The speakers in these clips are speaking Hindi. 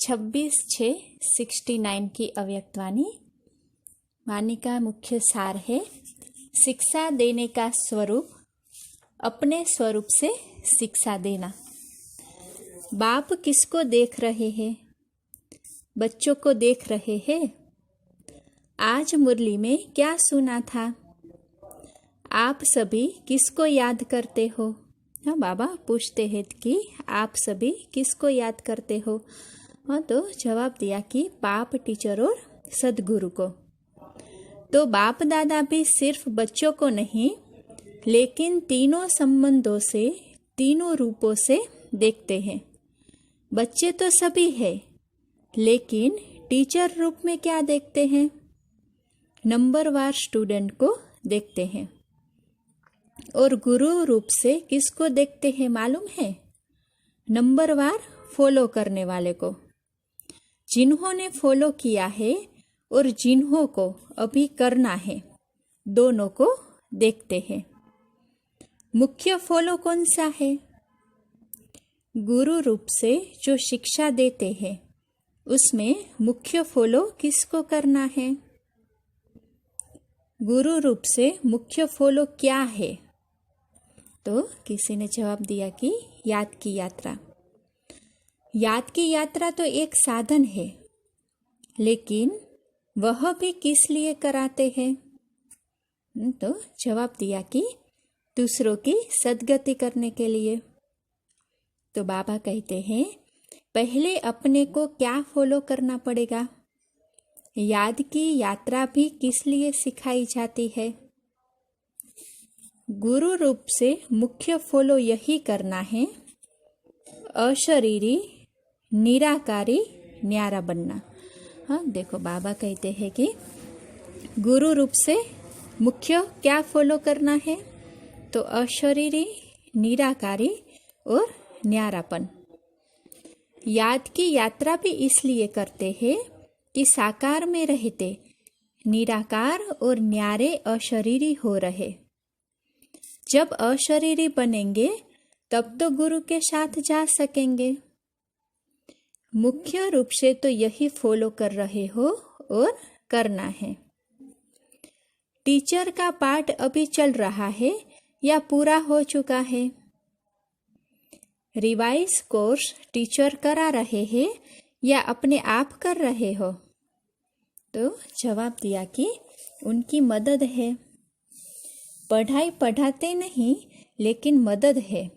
26/6/69 की अव्यक्तवाणी। वाणी का मुख्य सार है शिक्षा देने का स्वरूप, अपने स्वरूप से शिक्षा देना। बाप किसको देख रहे हैं? बच्चों को देख रहे हैं। आज मुरली में क्या सुना था? आप सभी किसको याद करते हो? हाँ, बाबा पूछते हैं कि आप सभी किसको याद करते हो? हाँ, तो जवाब दिया कि बाप, टीचर और सदगुरु को। तो बाप दादा भी सिर्फ बच्चों को नहीं, लेकिन तीनों संबंधों से, तीनों रूपों से देखते हैं। बच्चे तो सभी है, लेकिन टीचर रूप में क्या देखते हैं? नंबरवार स्टूडेंट को देखते हैं। और गुरु रूप से किसको देखते हैं मालूम है? नंबरवार फॉलो करने वाले को। जिन्होंने फॉलो किया है और जिन्हों को अभी करना है, दोनों को देखते हैं। मुख्य फॉलो कौन सा है? गुरु रूप से जो शिक्षा देते हैं, उसमें मुख्य फॉलो किसको करना है? गुरु रूप से मुख्य फॉलो क्या है? तो किसी ने जवाब दिया कि याद की यात्रा। याद की यात्रा तो एक साधन है, लेकिन वह भी किस लिए कराते हैं? तो जवाब दिया कि दूसरों की सद्गति करने के लिए। तो बाबा कहते हैं पहले अपने को क्या फॉलो करना पड़ेगा? याद की यात्रा भी किस लिए सिखाई जाती है? गुरु रूप से मुख्य फॉलो यही करना है, अशरीरी, निराकारी, न्यारा बनना। हाँ, देखो बाबा कहते हैं कि गुरु रूप से मुख्य क्या फॉलो करना है? तो अशरीरी, निराकारी और न्यारापन। याद की यात्रा भी इसलिए करते हैं कि साकार में रहते निराकार और न्यारे अशरीरी हो रहे। जब अशरीरी बनेंगे तब तो गुरु के साथ जा सकेंगे। मुख्य रूप से तो यही फॉलो कर रहे हो और करना है। टीचर का पाठ अभी चल रहा है या पूरा हो चुका है? रिवाइज कोर्स टीचर करा रहे हैं या अपने आप कर रहे हो? तो जवाब दिया कि उनकी मदद है। पढ़ाई पढ़ाते नहीं, लेकिन मदद है।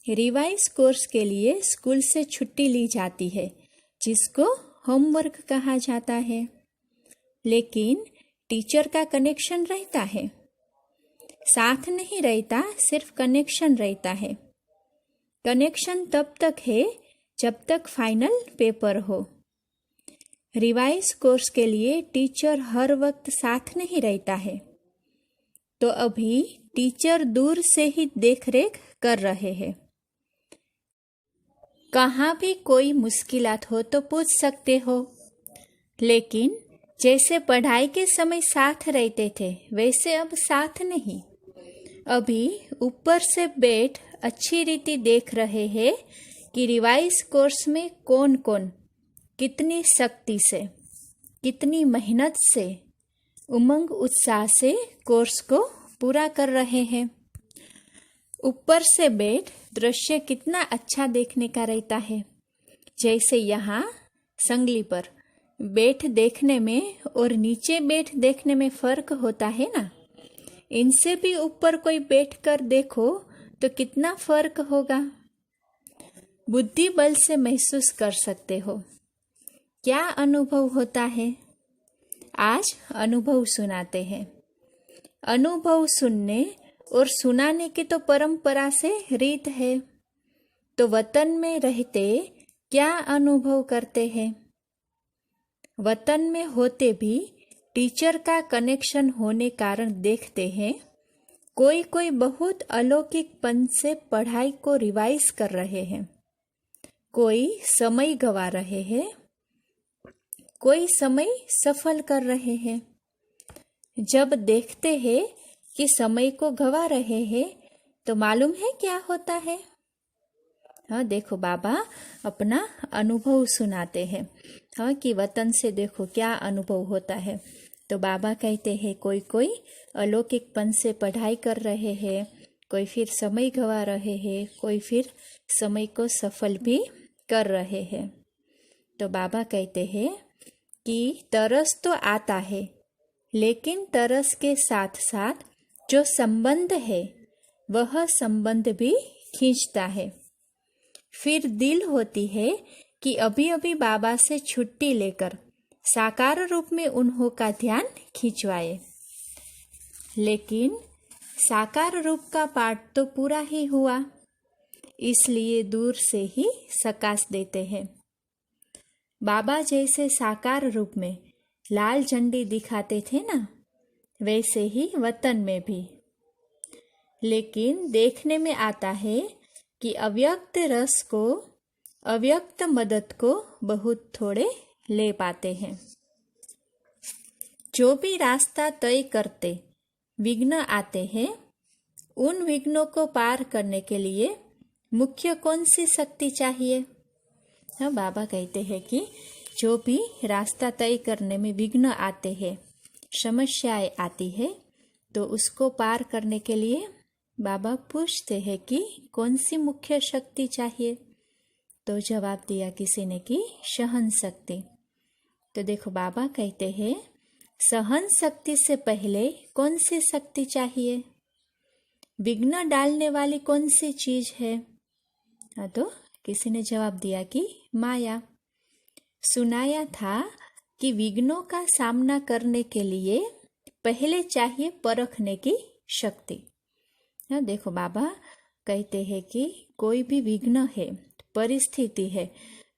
रिवाइज कोर्स के लिए स्कूल से छुट्टी ली जाती है, जिसको होमवर्क कहा जाता है, लेकिन टीचर का कनेक्शन रहता है। साथ नहीं रहता, सिर्फ कनेक्शन रहता है। कनेक्शन तब तक है जब तक फाइनल पेपर हो। रिवाइज कोर्स के लिए टीचर हर वक्त साथ नहीं रहता है, तो अभी टीचर दूर से ही देखरेख कर रहे हैं। कहाँ भी कोई मुश्किलात हो तो पूछ सकते हो, लेकिन जैसे पढ़ाई के समय साथ रहते थे, वैसे अब साथ नहीं। अभी ऊपर से बैठ अच्छी रीति देख रहे हैं कि रिवाइज कोर्स में कौन कौन कितनी शक्ति से, कितनी मेहनत से, उमंग उत्साह से कोर्स को पूरा कर रहे हैं। ऊपर से बैठ दृश्य कितना अच्छा देखने का रहता है। जैसे यहाँ संगली पर बैठ देखने में और नीचे बैठ देखने में फर्क होता है ना। इनसे भी ऊपर कोई बैठकर देखो तो कितना फर्क होगा। बुद्धि बल से महसूस कर सकते हो। क्या अनुभव होता है? आज अनुभव सुनाते हैं। अनुभव सुनने और सुनाने की तो परंपरा से रीत है। तो वतन में रहते क्या अनुभव करते हैं? वतन में होते भी टीचर का कनेक्शन होने कारण देखते हैं कोई कोई बहुत अलौकिकपन से पढ़ाई को रिवाइज कर रहे हैं, कोई समय गवा रहे हैं, कोई समय सफल कर रहे हैं। जब देखते हैं कि समय को गवा रहे हैं तो मालूम है क्या होता है? हाँ, देखो बाबा अपना अनुभव सुनाते हैं। हाँ, कि वतन से देखो क्या अनुभव होता है। तो बाबा कहते हैं कोई कोई अलौकिकपन से पढ़ाई कर रहे हैं, कोई फिर समय गंवा रहे हैं, कोई फिर समय को सफल भी कर रहे हैं। तो बाबा कहते हैं कि तरस तो आता है, लेकिन तरस के साथ साथ जो संबंध है वह संबंध भी खींचता है। फिर दिल होती है कि अभी अभी बाबा से छुट्टी लेकर साकार रूप में उन्हों का ध्यान खिंचवाए, लेकिन साकार रूप का पाठ तो पूरा ही हुआ, इसलिए दूर से ही सकाश देते हैं। बाबा जैसे साकार रूप में लाल झंडी दिखाते थे ना, वैसे ही वतन में भी। लेकिन देखने में आता है कि अव्यक्त रस को, अव्यक्त मदद को बहुत थोड़े ले पाते हैं। जो भी रास्ता तय करते विघ्न आते हैं, उन विघ्नों को पार करने के लिए मुख्य कौन सी शक्ति चाहिए? हाँ, बाबा कहते हैं कि जो भी रास्ता तय करने में विघ्न आते हैं, समस्याएं आती है, तो उसको पार करने के लिए बाबा पूछते हैं कि कौन सी मुख्य शक्ति चाहिए। तो जवाब दिया किसी ने कि सहन शक्ति। तो देखो बाबा कहते हैं सहन शक्ति से पहले कौन सी शक्ति चाहिए? विघ्न डालने वाली कौन सी चीज है? हाँ, तो किसी ने जवाब दिया कि माया। सुनाया था कि विघ्नों का सामना करने के लिए पहले चाहिए परखने की शक्ति। हाँ, देखो बाबा कहते हैं कि कोई भी विघ्न है, परिस्थिति है,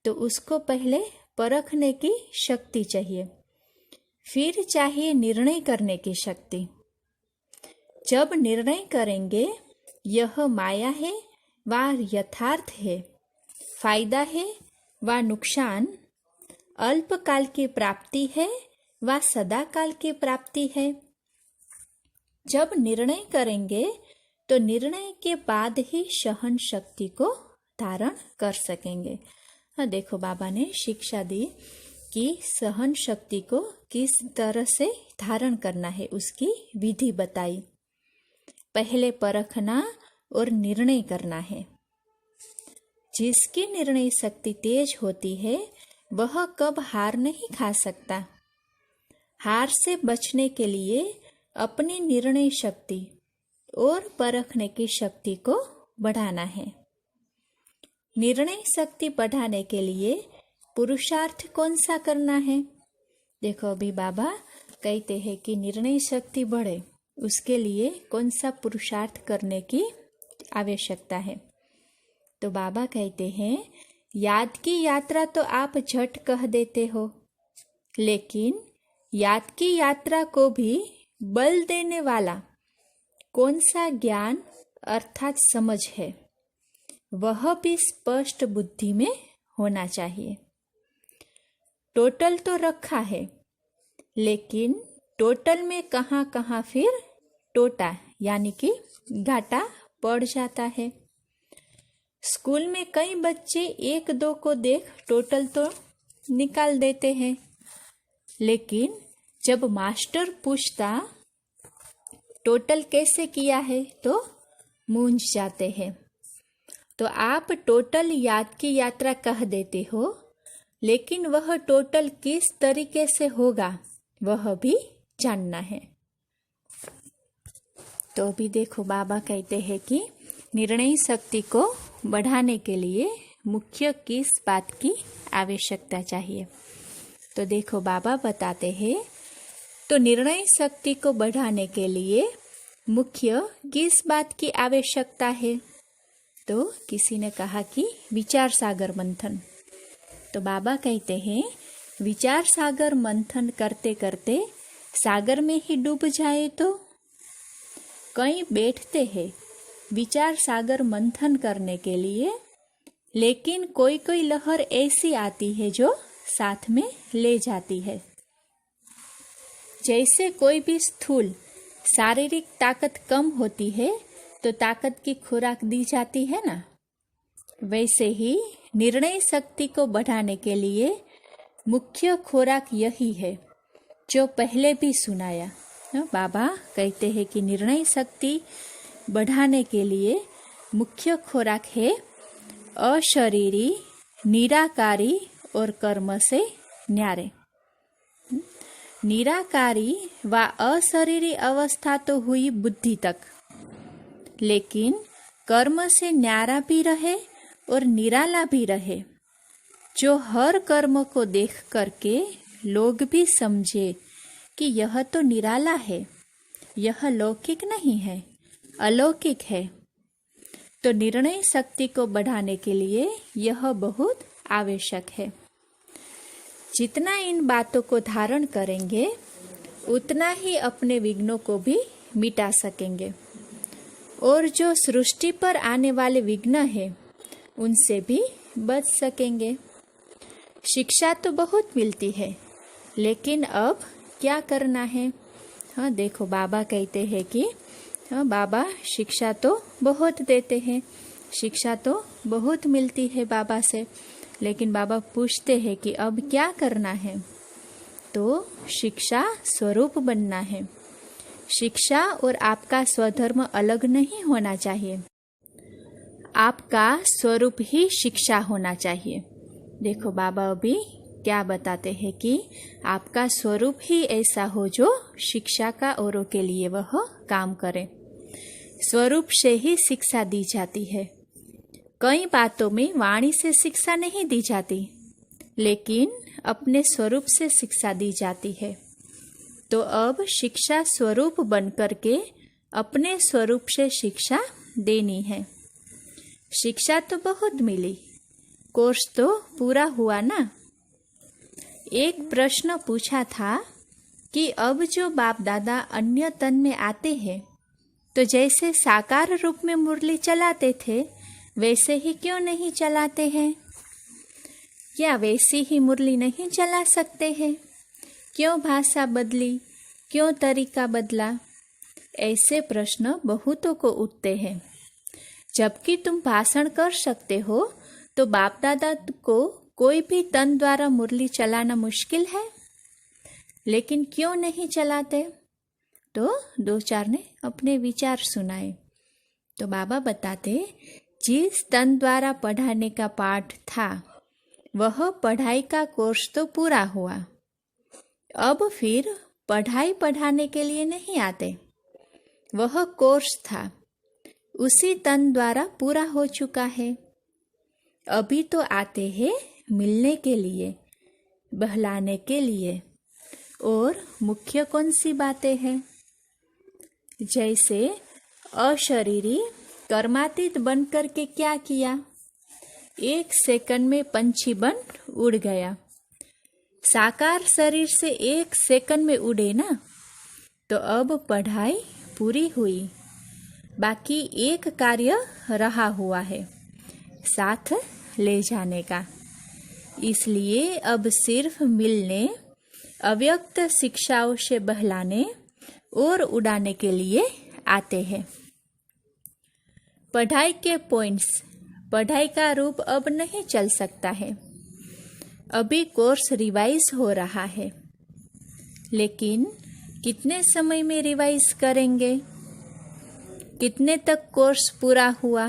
तो उसको पहले परखने की शक्ति चाहिए, फिर चाहिए निर्णय करने की शक्ति। जब निर्णय करेंगे यह माया है व यथार्थ है, फायदा है व नुकसान, अल्पकाल की प्राप्ति है व सदाकाल की प्राप्ति है। जब निर्णय करेंगे तो निर्णय के बाद ही सहन शक्ति को धारण कर सकेंगे। हाँ, देखो बाबा ने शिक्षा दी कि सहन शक्ति को किस तरह से धारण करना है, उसकी विधि बताई। पहले परखना और निर्णय करना है। जिसकी निर्णय शक्ति तेज होती है वह कब हार नहीं खा सकता। हार से बचने के लिए अपनी निर्णय शक्ति और परखने की शक्ति को बढ़ाना है। निर्णय शक्ति बढ़ाने के लिए पुरुषार्थ कौन सा करना है? देखो अभी बाबा कहते हैं कि निर्णय शक्ति बढ़े, उसके लिए कौन सा पुरुषार्थ करने की आवश्यकता है। तो बाबा कहते हैं याद की यात्रा तो आप झट कह देते हो, लेकिन याद की यात्रा को भी बल देने वाला कौन सा ज्ञान अर्थात समझ है, वह भी स्पष्ट बुद्धि में होना चाहिए। टोटल तो रखा है, लेकिन टोटल में कहाँ कहाँ फिर टोटा यानी कि घाटा पड़ जाता है। स्कूल में कई बच्चे एक दो को देख टोटल तो निकाल देते हैं, लेकिन जब मास्टर पूछता टोटल कैसे किया है तो मूंझ जाते हैं। तो आप टोटल याद की यात्रा कह देते हो, लेकिन वह टोटल किस तरीके से होगा वह भी जानना है। तो भी देखो बाबा कहते हैं कि निर्णय शक्ति को बढ़ाने के लिए मुख्य किस बात की आवश्यकता चाहिए। तो देखो बाबा बताते हैं तो निर्णय शक्ति को बढ़ाने के लिए मुख्य किस बात की आवश्यकता है? तो किसी ने कहा कि विचार सागर मंथन। तो बाबा कहते हैं विचार सागर मंथन करते करते सागर में ही डूब जाए तो? कई बैठते हैं विचार सागर मंथन करने के लिए, लेकिन कोई कोई लहर ऐसी आती है जो साथ में ले जाती है। जैसे कोई भी स्थूल शारीरिक ताकत कम होती है तो ताकत की खुराक दी जाती है ना, वैसे ही निर्णय शक्ति को बढ़ाने के लिए मुख्य खुराक यही है जो पहले भी सुनाया। बाबा कहते हैं कि निर्णय शक्ति बढ़ाने के लिए मुख्य खुराक है अशरीरी, निराकारी और कर्म से न्यारे। निराकारी व अशरीरी अवस्था तो हुई बुद्धि तक, लेकिन कर्म से न्यारा भी रहे और निराला भी रहे, जो हर कर्म को देख करके लोग भी समझे कि यह तो निराला है, यह लौकिक नहीं है, अलौकिक है। तो निर्णय शक्ति को बढ़ाने के लिए यह बहुत आवश्यक है। जितना इन बातों को धारण करेंगे उतना ही अपने विघ्नों को भी मिटा सकेंगे और जो सृष्टि पर आने वाले विघ्न है उनसे भी बच सकेंगे। शिक्षा तो बहुत मिलती है, लेकिन अब क्या करना है? हाँ, देखो बाबा कहते हैं कि बाबा शिक्षा तो बहुत देते हैं, शिक्षा तो बहुत मिलती है बाबा से, लेकिन बाबा पूछते हैं कि अब क्या करना है? तो शिक्षा स्वरूप बनना है। शिक्षा और आपका स्वधर्म अलग नहीं होना चाहिए, आपका स्वरूप ही शिक्षा होना चाहिए। देखो बाबा अभी क्या बताते हैं कि आपका स्वरूप ही ऐसा हो जो शिक्षा का औरों के लिए वह काम करे। स्वरूप से ही शिक्षा दी जाती है। कई बातों में वाणी से शिक्षा नहीं दी जाती, लेकिन अपने स्वरूप से शिक्षा दी जाती है। तो अब शिक्षा स्वरूप बन करके अपने स्वरूप से शिक्षा देनी है। शिक्षा तो बहुत मिली, कोर्स तो पूरा हुआ ना। एक प्रश्न पूछा था कि अब जो बाप दादा अन्य तन में आते हैं तो जैसे साकार रूप में मुरली चलाते थे वैसे ही क्यों नहीं चलाते हैं? क्या वैसी ही मुरली नहीं चला सकते हैं? क्यों भाषा बदली, क्यों तरीका बदला? ऐसे प्रश्न बहुतों को उठते हैं। जबकि तुम भाषण कर सकते हो तो बाप दादा को कोई भी तन द्वारा मुरली चलाना मुश्किल है, लेकिन क्यों नहीं चलाते? तो दो चार ने अपने विचार सुनाए। तो बाबा बताते, जिस तन द्वारा पढ़ाने का पाठ था वह पढ़ाई का कोर्स तो पूरा हुआ, अब फिर पढ़ाई पढ़ाने के लिए नहीं आते। वह कोर्स था उसी तन द्वारा पूरा हो चुका है। अभी तो आते हैं मिलने के लिए, बहलाने के लिए। और मुख्य कौन सी बातें हैं? जैसे अशरीरी कर्मातीत बन करके क्या किया? 1 सेकंड में पंछी बन उड़ गया। साकार शरीर से 1 सेकंड में उड़े ना, तो अब पढ़ाई पूरी हुई। बाकी एक कार्य रहा हुआ है, साथ ले जाने का। इसलिए अब सिर्फ मिलने, अव्यक्त शिक्षाओं से बहलाने और उड़ाने के लिए आते हैं। पढ़ाई के पॉइंट्स, पढ़ाई का रूप अब नहीं चल सकता है। अभी कोर्स रिवाइज हो रहा है, लेकिन कितने समय में रिवाइज करेंगे? कितने तक कोर्स पूरा हुआ?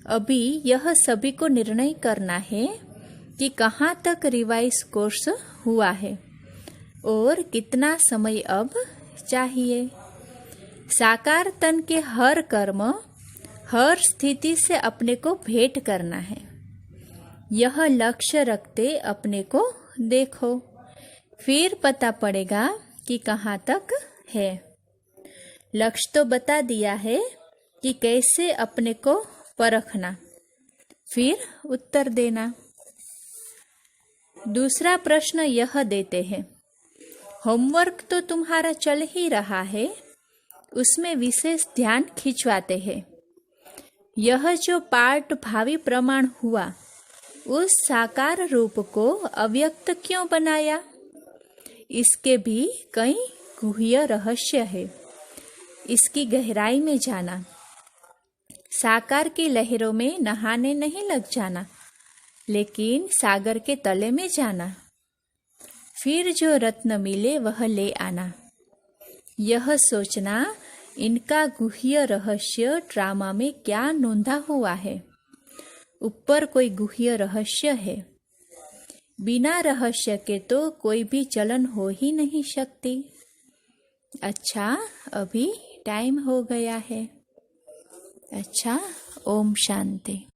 अभी यह सभी को निर्णय करना है कि कहाँ तक रिवाइज कोर्स हुआ है और कितना समय अब चाहिए। साकार तन के हर कर्म, हर स्थिति से अपने को भेंट करना है। यह लक्ष्य रखते अपने को देखो, फिर पता पड़ेगा कि कहाँ तक है। लक्ष्य तो बता दिया है कि कैसे अपने को परखना, फिर उत्तर देना। दूसरा प्रश्न यह देते हैं, होमवर्क तो तुम्हारा चल ही रहा है, उसमें विशेष ध्यान खिंचवाते हैं। यह जो पाठ भावी प्रमाण हुआ, उस साकार रूप को अव्यक्त क्यों बनाया? इसके भी कई गुह्य रहस्य है। इसकी गहराई में जाना, साकार की लहरों में नहाने नहीं लग जाना, लेकिन सागर के तले में जाना। फिर जो रत्न मिले वह ले आना। यह सोचना इनका गुह्य रहस्य ड्रामा में क्या नोंधा हुआ है। ऊपर कोई गुह्य रहस्य है। बिना रहस्य के तो कोई भी चलन हो ही नहीं सकती। अच्छा, अभी टाइम हो गया है। अच्छा, ओम शांति।